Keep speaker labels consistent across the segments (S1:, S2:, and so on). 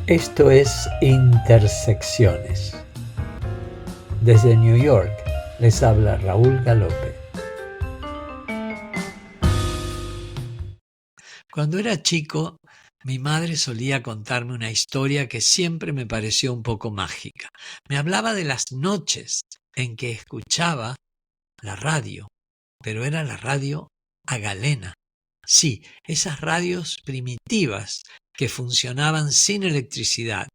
S1: Esto es Intersecciones. Desde New York les habla Raúl Galope. Cuando era chico, mi madre solía contarme una historia que siempre me pareció un poco mágica. Me hablaba de las noches en que escuchaba la radio, pero era la radio a galena. Sí, esas radios primitivas que funcionaban sin electricidad.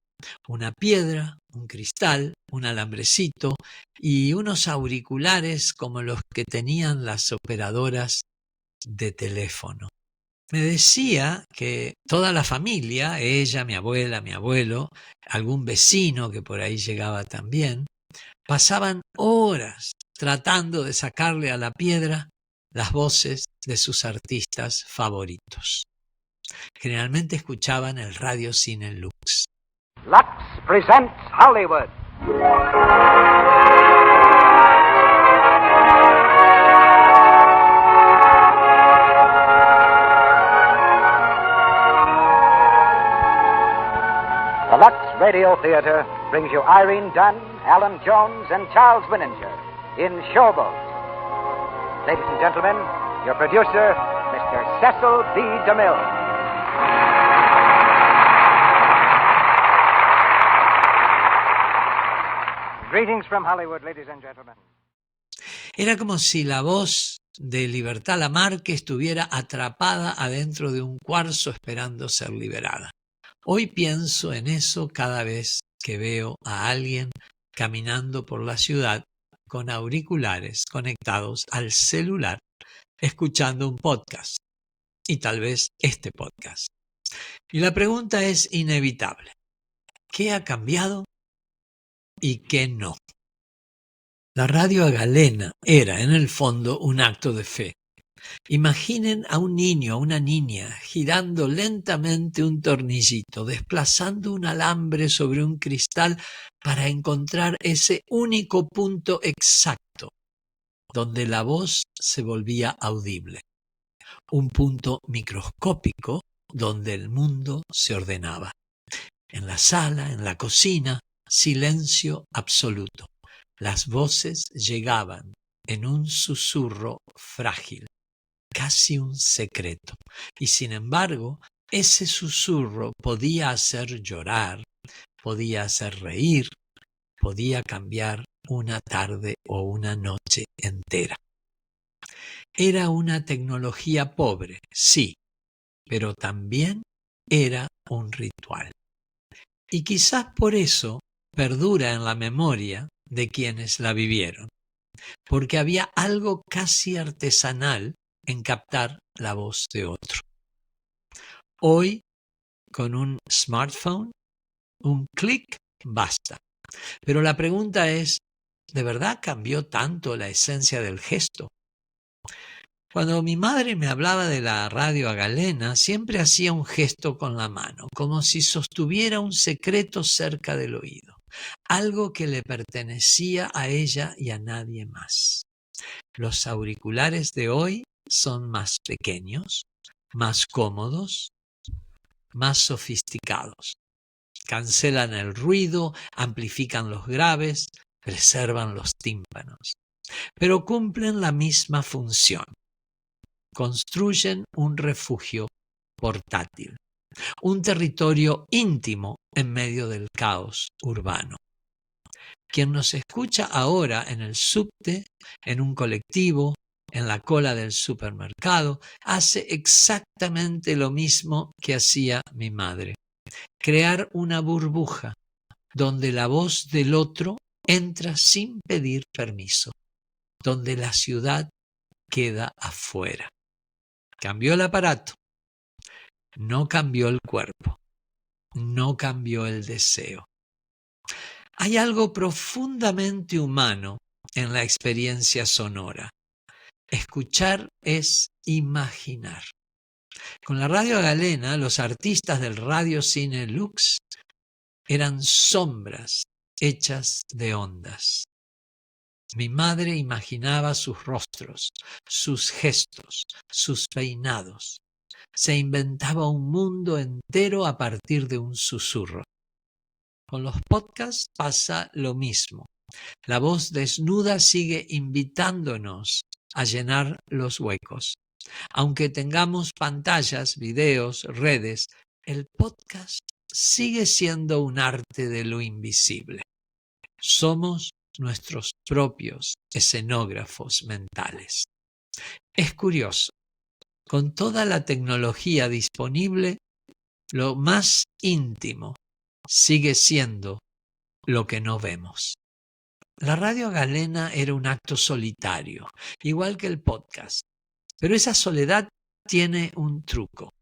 S1: Una piedra, un cristal, un alambrecito y unos auriculares como los que tenían las operadoras de teléfono. Me decía que toda la familia, ella, mi abuela, mi abuelo, algún vecino que por ahí llegaba también, pasaban horas tratando de sacarle a la piedra las voces de sus artistas favoritos. Generalmente escuchaban el Radio Cine Lux.
S2: Lux presents Hollywood. The Lux Radio Theater brings you Irene Dunn, Alan Jones, and Charles Winninger in Showboat. Ladies and gentlemen, your producer, Mr. Cecil B. DeMille. Greetings from Hollywood, ladies and gentlemen.
S1: Era como si la voz de Libertad Lamarque estuviera atrapada adentro de un cuarzo esperando ser liberada. Hoy pienso en eso cada vez que veo a alguien caminando por la ciudad con auriculares conectados al celular, escuchando un podcast, y tal vez este podcast. Y la pregunta es inevitable: ¿qué ha cambiado y qué no? La radio a galena era, en el fondo, un acto de fe. Imaginen a un niño, a una niña, girando lentamente un tornillito, desplazando un alambre sobre un cristal para encontrar ese único punto exacto donde la voz se volvía audible. Un punto microscópico donde el mundo se ordenaba. En la sala, en la cocina, silencio absoluto. Las voces llegaban en un susurro frágil, casi un secreto, y sin embargo, ese susurro podía hacer llorar, podía hacer reír, podía cambiar una tarde o una noche entera. Era una tecnología pobre, sí, pero también era un ritual. Y quizás por eso perdura en la memoria de quienes la vivieron, porque había algo casi artesanal en captar la voz de otro. Hoy, con un smartphone, un clic basta. Pero la pregunta es, ¿de verdad cambió tanto la esencia del gesto? Cuando mi madre me hablaba de la radio a galena, siempre hacía un gesto con la mano, como si sostuviera un secreto cerca del oído, algo que le pertenecía a ella y a nadie más. Los auriculares de hoy son más pequeños, más cómodos, más sofisticados. Cancelan el ruido, amplifican los graves, preservan los tímpanos, pero cumplen la misma función. Construyen un refugio portátil, un territorio íntimo en medio del caos urbano. Quien nos escucha ahora en el subte, en un colectivo, en la cola del supermercado, hace exactamente lo mismo que hacía mi madre. Crear una burbuja donde la voz del otro entra sin pedir permiso, donde la ciudad queda afuera. Cambió el aparato, no cambió el cuerpo, no cambió el deseo. Hay algo profundamente humano en la experiencia sonora. Escuchar es imaginar. Con la radio a galena, los artistas del Radio Cine Lux eran sombras hechas de ondas. Mi madre imaginaba sus rostros, sus gestos, sus peinados. Se inventaba un mundo entero a partir de un susurro. Con los podcasts pasa lo mismo. La voz desnuda sigue invitándonos a llenar los huecos. Aunque tengamos pantallas, videos, redes, el podcast sigue siendo un arte de lo invisible. Somos nuestros propios escenógrafos mentales. Es curioso, con toda la tecnología disponible, lo más íntimo sigue siendo lo que no vemos. La radio galena era un acto solitario, igual que el podcast. Pero esa soledad tiene un truco,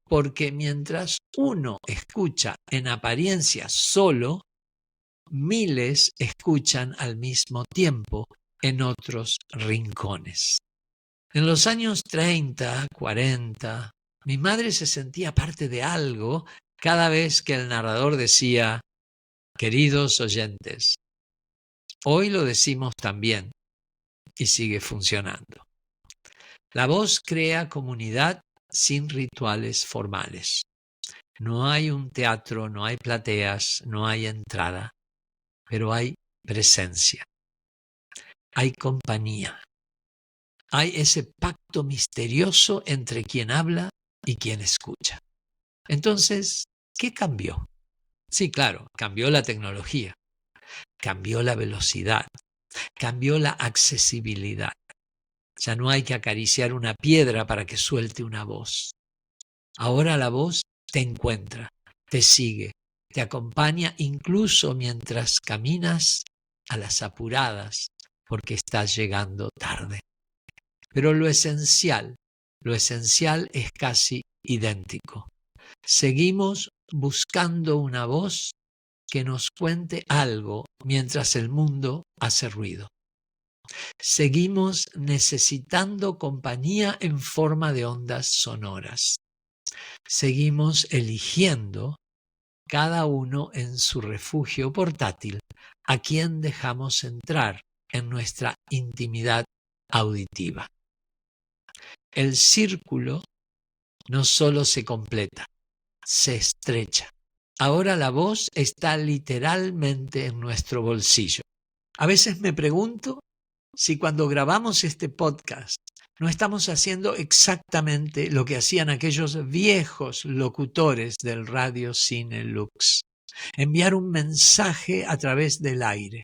S1: porque mientras uno escucha en apariencia solo, miles escuchan al mismo tiempo en otros rincones. En los años 30, 40, mi madre se sentía parte de algo cada vez que el narrador decía, queridos oyentes. Hoy lo decimos también y sigue funcionando. La voz crea comunidad sin rituales formales. No hay un teatro, no hay plateas, no hay entrada, pero hay presencia. Hay compañía. Hay ese pacto misterioso entre quien habla y quien escucha. Entonces, ¿qué cambió? Sí, claro, cambió la tecnología, cambió la velocidad, cambió la accesibilidad. Ya no hay que acariciar una piedra para que suelte una voz. Ahora la voz te encuentra, te sigue, te acompaña incluso mientras caminas a las apuradas porque estás llegando tarde. Pero lo esencial es casi idéntico. Seguimos buscando una voz que nos cuente algo mientras el mundo hace ruido. Seguimos necesitando compañía en forma de ondas sonoras. Seguimos eligiendo, cada uno en su refugio portátil, a quien dejamos entrar en nuestra intimidad auditiva. El círculo no solo se completa, se estrecha. Ahora la voz está literalmente en nuestro bolsillo. A veces me pregunto si cuando grabamos este podcast no estamos haciendo exactamente lo que hacían aquellos viejos locutores del Radio Cine Lux. Enviar un mensaje a través del aire,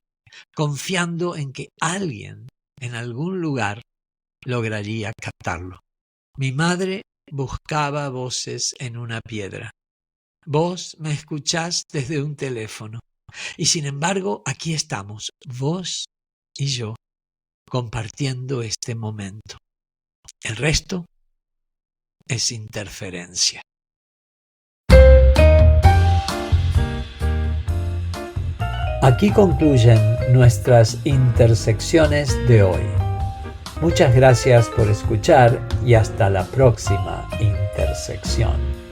S1: confiando en que alguien en algún lugar lograría captarlo. Mi madre buscaba voces en una piedra. Vos me escuchás desde un teléfono. Y sin embargo, aquí estamos, vos y yo, compartiendo este momento. El resto es interferencia. Aquí concluyen nuestras intersecciones de hoy. Muchas gracias por escuchar y hasta la próxima intersección.